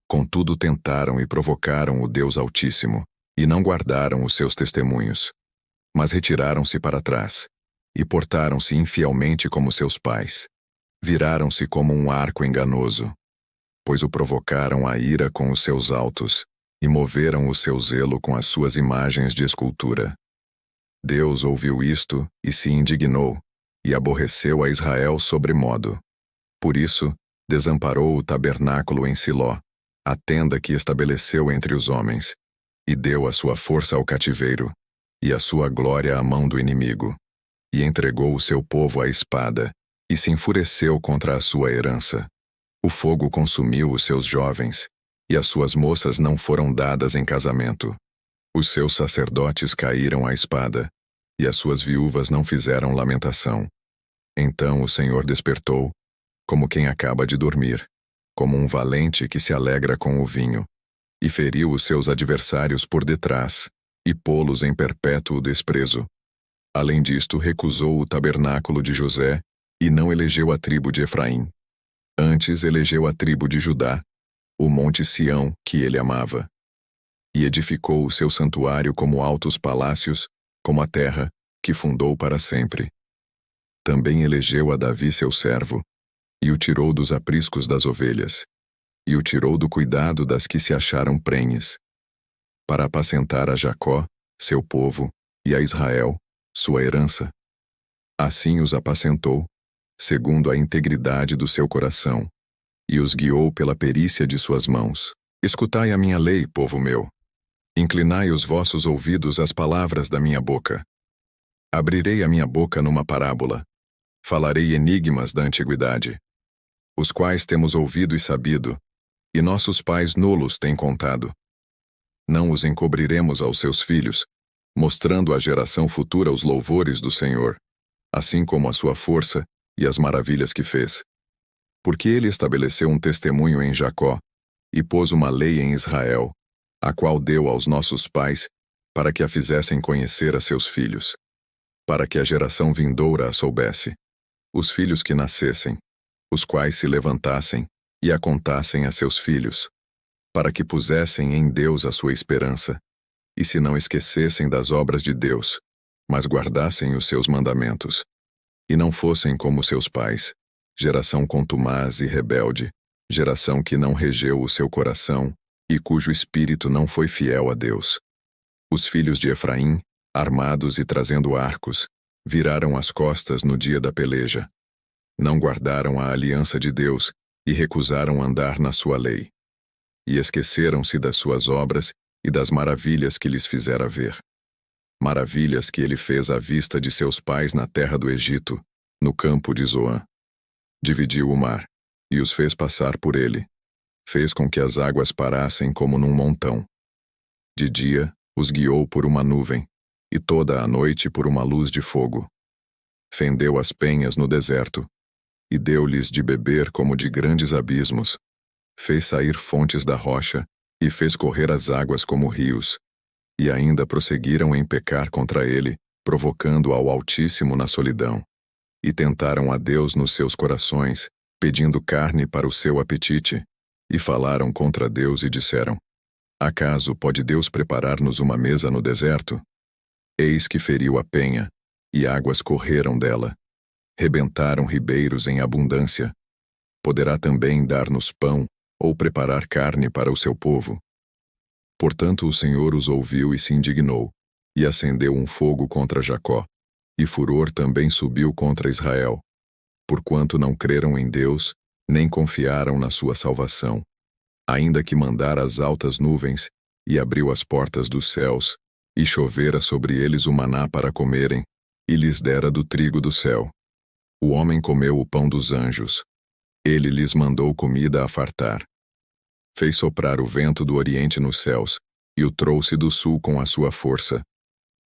Contudo tentaram e provocaram o Deus Altíssimo, e não guardaram os seus testemunhos. Mas retiraram-se para trás, e portaram-se infielmente como seus pais. Viraram-se como um arco enganoso, pois o provocaram à ira com os seus altos, e moveram o seu zelo com as suas imagens de escultura. Deus ouviu isto e se indignou, e aborreceu a Israel sobremodo. Por isso, desamparou o tabernáculo em Siló, a tenda que estabeleceu entre os homens, e deu a sua força ao cativeiro, e a sua glória à mão do inimigo, e entregou o seu povo à espada, e se enfureceu contra a sua herança. O fogo consumiu os seus jovens, e as suas moças não foram dadas em casamento. Os seus sacerdotes caíram à espada, e as suas viúvas não fizeram lamentação. Então o Senhor despertou, como quem acaba de dormir, como um valente que se alegra com o vinho, e feriu os seus adversários por detrás, e pô-los em perpétuo desprezo. Além disto, recusou o tabernáculo de José, e não elegeu a tribo de Efraim. Antes elegeu a tribo de Judá, o monte Sião, que ele amava. E edificou o seu santuário como altos palácios, como a terra, que fundou para sempre. Também elegeu a Davi seu servo, e o tirou dos apriscos das ovelhas, e o tirou do cuidado das que se acharam prenhes, para apacentar a Jacó, seu povo, e a Israel, sua herança. Assim os apacentou, segundo a integridade do seu coração, e os guiou pela perícia de suas mãos. Escutai a minha lei, povo meu. Inclinai os vossos ouvidos às palavras da minha boca. Abrirei a minha boca numa parábola. Falarei enigmas da antiguidade, os quais temos ouvido e sabido, e nossos pais nulos têm contado. Não os encobriremos aos seus filhos, mostrando à geração futura os louvores do Senhor, assim como a sua força e as maravilhas que fez. Porque ele estabeleceu um testemunho em Jacó, e pôs uma lei em Israel, a qual deu aos nossos pais, para que a fizessem conhecer a seus filhos, para que a geração vindoura a soubesse, os filhos que nascessem, os quais se levantassem e a contassem a seus filhos, para que pusessem em Deus a sua esperança, e se não esquecessem das obras de Deus, mas guardassem os seus mandamentos, e não fossem como seus pais, geração contumaz e rebelde, geração que não regeu o seu coração, e cujo espírito não foi fiel a Deus. Os filhos de Efraim, armados e trazendo arcos, viraram as costas no dia da peleja. Não guardaram a aliança de Deus e recusaram andar na sua lei. E esqueceram-se das suas obras e das maravilhas que lhes fizera ver. Maravilhas que ele fez à vista de seus pais na terra do Egito, no campo de Zoã. Dividiu o mar, e os fez passar por ele. Fez com que as águas parassem como num montão. De dia, os guiou por uma nuvem, e toda a noite por uma luz de fogo. Fendeu as penhas no deserto, e deu-lhes de beber como de grandes abismos. Fez sair fontes da rocha, e fez correr as águas como rios. E ainda prosseguiram em pecar contra ele, provocando ao Altíssimo na solidão. E tentaram a Deus nos seus corações, pedindo carne para o seu apetite. E falaram contra Deus e disseram: Acaso pode Deus preparar-nos uma mesa no deserto? Eis que feriu a penha, e águas correram dela. Rebentaram ribeiros em abundância. Poderá também dar-nos pão, ou preparar carne para o seu povo. Portanto o Senhor os ouviu e se indignou, e acendeu um fogo contra Jacó, e furor também subiu contra Israel, porquanto não creram em Deus, nem confiaram na sua salvação. Ainda que mandara as altas nuvens, e abriu as portas dos céus, e chovera sobre eles o maná para comerem, e lhes dera do trigo do céu. O homem comeu o pão dos anjos. Ele lhes mandou comida a fartar. Fez soprar o vento do oriente nos céus, e o trouxe do sul com a sua força.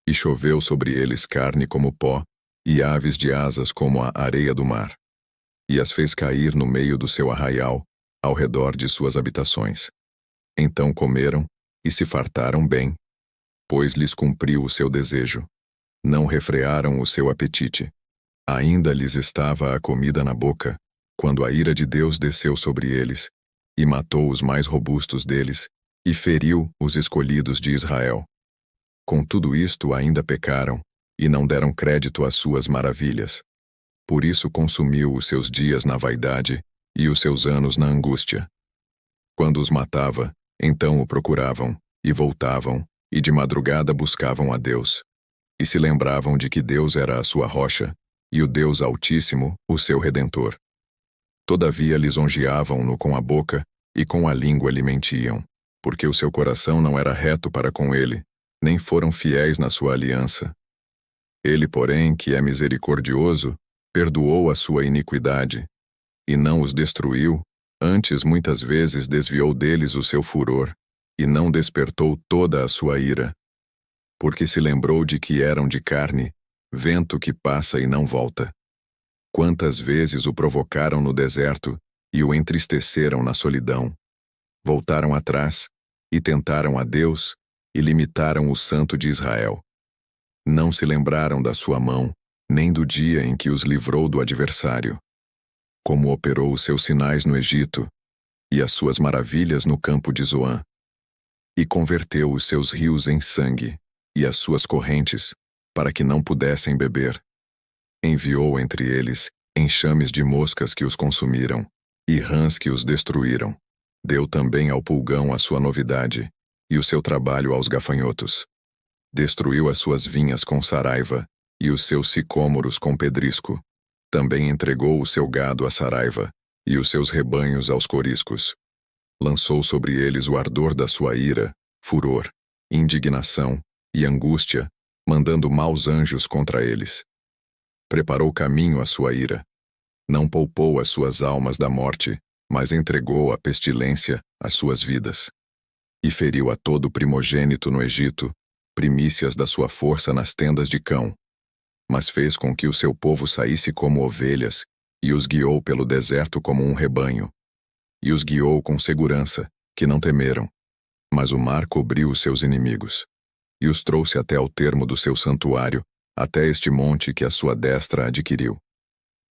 E choveu sobre eles carne como pó, e aves de asas como a areia do mar. E as fez cair no meio do seu arraial, ao redor de suas habitações. Então comeram, e se fartaram bem, pois lhes cumpriu o seu desejo. Não refrearam o seu apetite. Ainda lhes estava a comida na boca, quando a ira de Deus desceu sobre eles, e matou os mais robustos deles, e feriu os escolhidos de Israel. Com tudo isto ainda pecaram, e não deram crédito às suas maravilhas. Por isso consumiu os seus dias na vaidade, e os seus anos na angústia. Quando os matava, então o procuravam, e voltavam, e de madrugada buscavam a Deus. E se lembravam de que Deus era a sua rocha, e o Deus Altíssimo, o seu Redentor. Todavia lisonjeavam-no com a boca, e com a língua lhe mentiam, porque o seu coração não era reto para com ele, nem foram fiéis na sua aliança. Ele, porém, que é misericordioso, perdoou a sua iniquidade, e não os destruiu, antes muitas vezes desviou deles o seu furor, e não despertou toda a sua ira. Porque se lembrou de que eram de carne, vento que passa e não volta. Quantas vezes o provocaram no deserto, e o entristeceram na solidão. Voltaram atrás, e tentaram a Deus, e limitaram o Santo de Israel. Não se lembraram da sua mão, nem do dia em que os livrou do adversário. Como operou os seus sinais no Egito, e as suas maravilhas no campo de Zoã. E converteu os seus rios em sangue, e as suas correntes, para que não pudessem beber. Enviou entre eles enxames de moscas que os consumiram, e rãs que os destruíram. Deu também ao pulgão a sua novidade, e o seu trabalho aos gafanhotos. Destruiu as suas vinhas com saraiva, e os seus sicômoros com pedrisco. Também entregou o seu gado à saraiva, e os seus rebanhos aos coriscos. Lançou sobre eles o ardor da sua ira, furor, indignação e angústia, mandando maus anjos contra eles. Preparou caminho à sua ira. Não poupou as suas almas da morte, mas entregou à pestilência as suas vidas. E feriu a todo primogênito no Egito, primícias da sua força nas tendas de cão. Mas fez com que o seu povo saísse como ovelhas, e os guiou pelo deserto como um rebanho. E os guiou com segurança, que não temeram. Mas o mar cobriu os seus inimigos. E os trouxe até ao termo do seu santuário, até este monte que a sua destra adquiriu.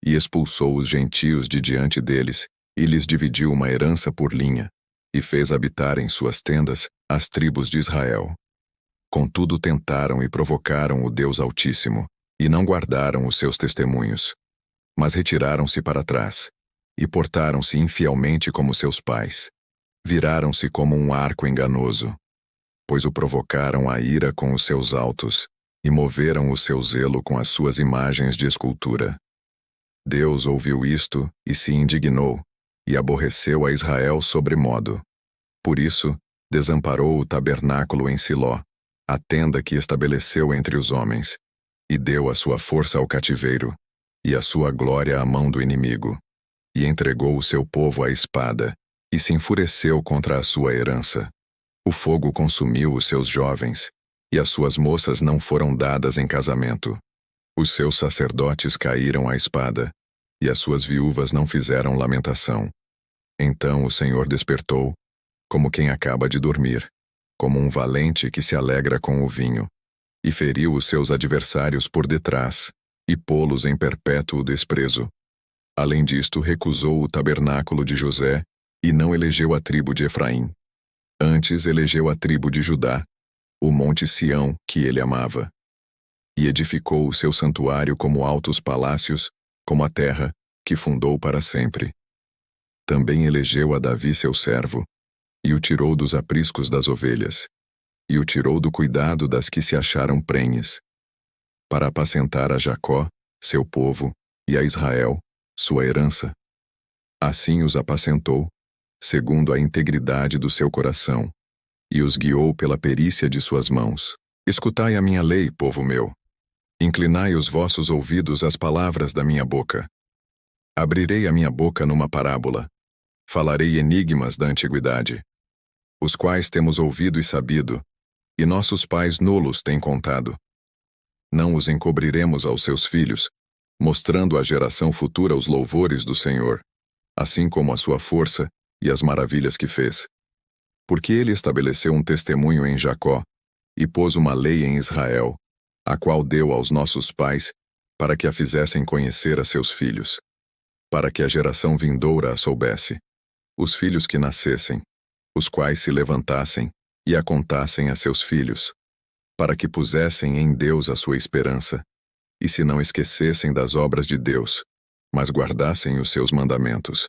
E expulsou os gentios de diante deles, e lhes dividiu uma herança por linha, e fez habitar em suas tendas as tribos de Israel. Contudo tentaram e provocaram o Deus Altíssimo, e não guardaram os seus testemunhos. Mas retiraram-se para trás, e portaram-se infielmente como seus pais. Viraram-se como um arco enganoso, pois o provocaram à ira com os seus altos, e moveram o seu zelo com as suas imagens de escultura. Deus ouviu isto, e se indignou, e aborreceu a Israel sobremodo. Por isso, desamparou o tabernáculo em Siló, a tenda que estabeleceu entre os homens, e deu a sua força ao cativeiro, e a sua glória à mão do inimigo, e entregou o seu povo à espada, e se enfureceu contra a sua herança. O fogo consumiu os seus jovens, e as suas moças não foram dadas em casamento. Os seus sacerdotes caíram à espada, e as suas viúvas não fizeram lamentação. Então o Senhor despertou, como quem acaba de dormir, como um valente que se alegra com o vinho, e feriu os seus adversários por detrás, e pô-los em perpétuo desprezo. Além disto, recusou o tabernáculo de José, e não elegeu a tribo de Efraim. Antes elegeu a tribo de Judá, o monte Sião, que ele amava. E edificou o seu santuário como altos palácios, como a terra, que fundou para sempre. Também elegeu a Davi seu servo, e o tirou dos apriscos das ovelhas, e o tirou do cuidado das que se acharam prenhes, para apacentar a Jacó, seu povo, e a Israel, sua herança. Assim os apacentou, segundo a integridade do seu coração, e os guiou pela perícia de suas mãos. Escutai a minha lei, povo meu. Inclinai os vossos ouvidos às palavras da minha boca. Abrirei a minha boca numa parábola. Falarei enigmas da antiguidade, os quais temos ouvido e sabido, e nossos pais nulos têm contado. Não os encobriremos aos seus filhos, mostrando à geração futura os louvores do Senhor, assim como a sua força e as maravilhas que fez. Porque ele estabeleceu um testemunho em Jacó, e pôs uma lei em Israel, a qual deu aos nossos pais, para que a fizessem conhecer a seus filhos, para que a geração vindoura a soubesse, os filhos que nascessem, os quais se levantassem e a contassem a seus filhos, para que pusessem em Deus a sua esperança, e se não esquecessem das obras de Deus, mas guardassem os seus mandamentos,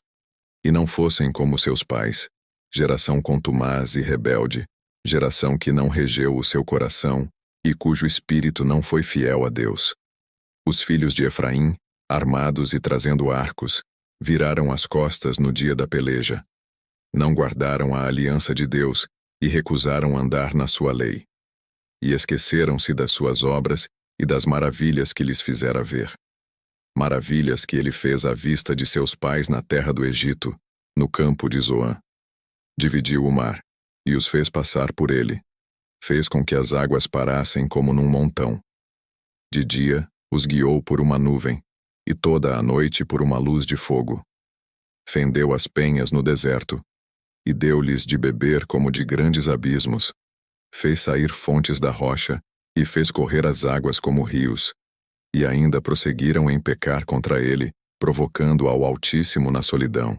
e não fossem como seus pais, geração contumaz e rebelde, geração que não regeu o seu coração, e cujo espírito não foi fiel a Deus. Os filhos de Efraim, armados e trazendo arcos, viraram as costas no dia da peleja. Não guardaram a aliança de Deus e recusaram andar na sua lei. E esqueceram-se das suas obras e das maravilhas que lhes fizera ver. Maravilhas que ele fez à vista de seus pais na terra do Egito, no campo de Zoã. Dividiu o mar, e os fez passar por ele. Fez com que as águas parassem como num montão. De dia, os guiou por uma nuvem, e toda a noite por uma luz de fogo. Fendeu as penhas no deserto, e deu-lhes de beber como de grandes abismos. Fez sair fontes da rocha, e fez correr as águas como rios. E ainda prosseguiram em pecar contra ele, provocando ao Altíssimo na solidão.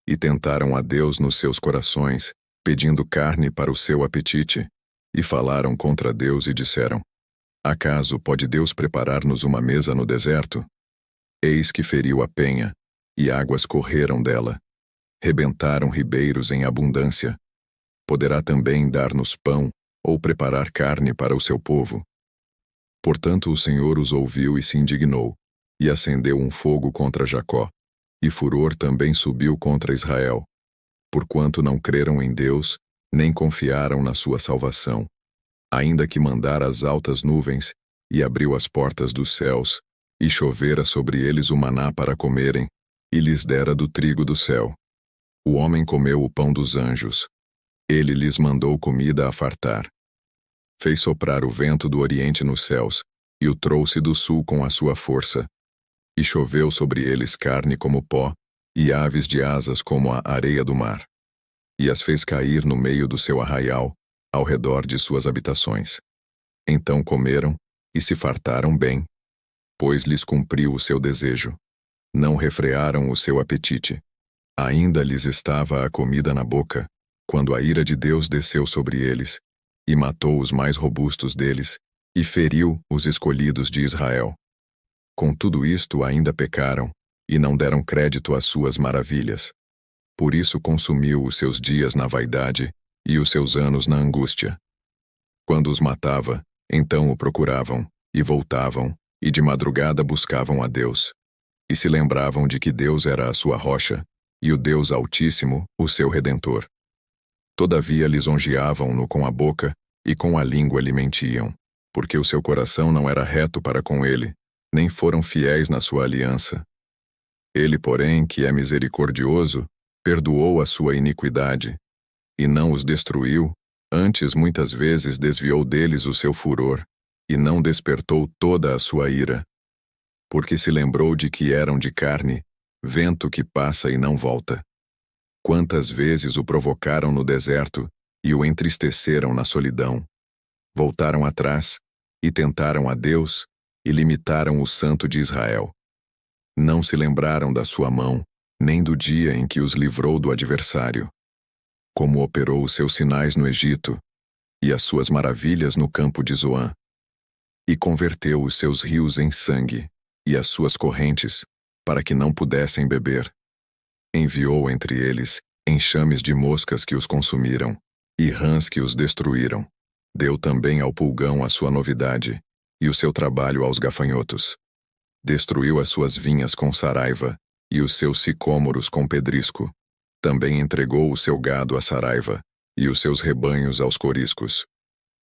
E tentaram a Deus nos seus corações, pedindo carne para o seu apetite. E falaram contra Deus e disseram: Acaso pode Deus preparar-nos uma mesa no deserto? Eis que feriu a penha, e águas correram dela. Rebentaram ribeiros em abundância. Poderá também dar-nos pão, ou preparar carne para o seu povo. Portanto o Senhor os ouviu e se indignou, e acendeu um fogo contra Jacó, e furor também subiu contra Israel, porquanto não creram em Deus, nem confiaram na sua salvação, ainda que mandara as altas nuvens, e abriu as portas dos céus, e chovera sobre eles o maná para comerem, e lhes dera do trigo do céu. O homem comeu o pão dos anjos. Ele lhes mandou comida a fartar. Fez soprar o vento do oriente nos céus, e o trouxe do sul com a sua força. E choveu sobre eles carne como pó, e aves de asas como a areia do mar. E as fez cair no meio do seu arraial, ao redor de suas habitações. Então comeram, e se fartaram bem, pois lhes cumpriu o seu desejo. Não refrearam o seu apetite. Ainda lhes estava a comida na boca, quando a ira de Deus desceu sobre eles, e matou os mais robustos deles, e feriu os escolhidos de Israel. Com tudo isto ainda pecaram, e não deram crédito às suas maravilhas. Por isso consumiu os seus dias na vaidade, e os seus anos na angústia. Quando os matava, então o procuravam, e voltavam, e de madrugada buscavam a Deus. E se lembravam de que Deus era a sua rocha, e o Deus Altíssimo, o seu Redentor. Todavia lisonjeavam-no com a boca, e com a língua lhe mentiam, porque o seu coração não era reto para com ele, nem foram fiéis na sua aliança. Ele, porém, que é misericordioso, perdoou a sua iniquidade, e não os destruiu, antes muitas vezes desviou deles o seu furor, e não despertou toda a sua ira. Porque se lembrou de que eram de carne, vento que passa e não volta. Quantas vezes o provocaram no deserto, e o entristeceram na solidão. Voltaram atrás, e tentaram a Deus, e limitaram o Santo de Israel. Não se lembraram da sua mão, nem do dia em que os livrou do adversário. como operou os seus sinais no Egito, e as suas maravilhas no campo de Zoã. E converteu os seus rios em sangue, e as suas correntes, para que não pudessem beber. Enviou entre eles enxames de moscas que os consumiram, e rãs que os destruíram. Deu também ao pulgão a sua novidade, e o seu trabalho aos gafanhotos. Destruiu as suas vinhas com saraiva, e os seus sicômoros com pedrisco. Também entregou o seu gado à saraiva, e os seus rebanhos aos coriscos.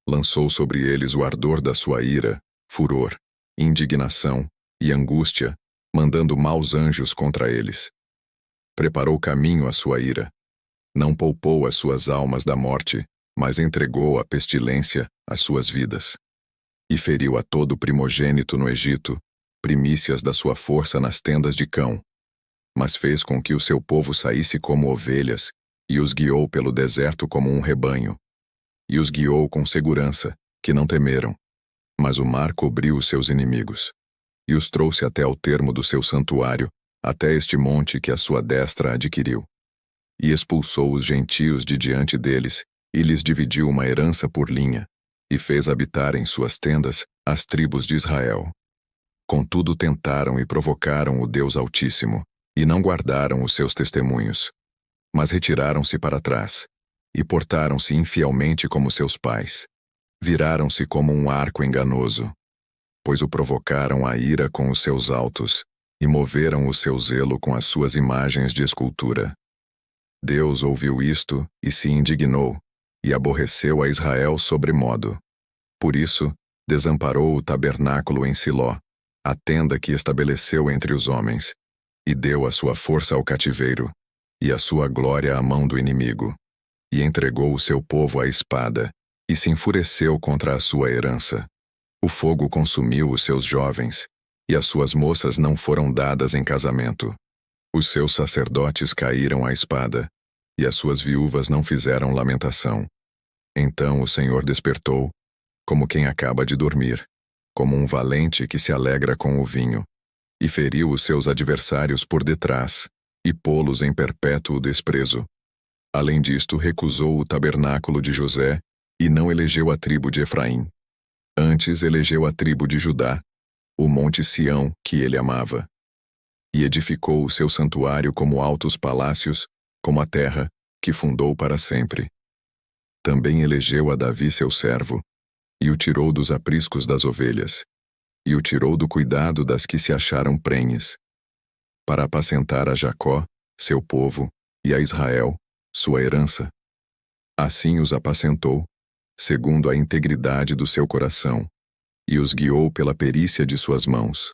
Lançou sobre eles o ardor da sua ira, furor, indignação e angústia, mandando maus anjos contra eles. Preparou caminho à sua ira. Não poupou as suas almas da morte, mas entregou à pestilência as suas vidas. E feriu a todo primogênito no Egito, primícias da sua força nas tendas de cão. Mas fez com que o seu povo saísse como ovelhas, e os guiou pelo deserto como um rebanho. E os guiou com segurança, que não temeram. Mas o mar cobriu os seus inimigos. E os trouxe até ao termo do seu santuário, até este monte que a sua destra adquiriu. E expulsou os gentios de diante deles, e lhes dividiu uma herança por linha, e fez habitar em suas tendas as tribos de Israel. Contudo tentaram e provocaram o Deus Altíssimo, e não guardaram os seus testemunhos. Mas retiraram-se para trás, e portaram-se infielmente como seus pais. Viraram-se como um arco enganoso, pois o provocaram à ira com os seus altos, e moveram o seu zelo com as suas imagens de escultura. Deus ouviu isto e se indignou, e aborreceu a Israel sobremodo. Por isso, desamparou o tabernáculo em Siló, a tenda que estabeleceu entre os homens, e deu a sua força ao cativeiro, e a sua glória à mão do inimigo, e entregou o seu povo à espada, e se enfureceu contra a sua herança. O fogo consumiu os seus jovens, e as suas moças não foram dadas em casamento. Os seus sacerdotes caíram à espada, e as suas viúvas não fizeram lamentação. Então o Senhor despertou, como quem acaba de dormir, como um valente que se alegra com o vinho, e feriu os seus adversários por detrás, e pô-los em perpétuo desprezo. Além disto, recusou o tabernáculo de José, e não elegeu a tribo de Efraim. Antes elegeu a tribo de Judá, o monte Sião, que ele amava. E edificou o seu santuário como altos palácios, como a terra, que fundou para sempre. Também elegeu a Davi seu servo, e o tirou dos apriscos das ovelhas, e o tirou do cuidado das que se acharam prenhes, para apacentar a Jacó, seu povo, e a Israel, sua herança. Assim os apacentou, segundo a integridade do seu coração, e os guiou pela perícia de suas mãos.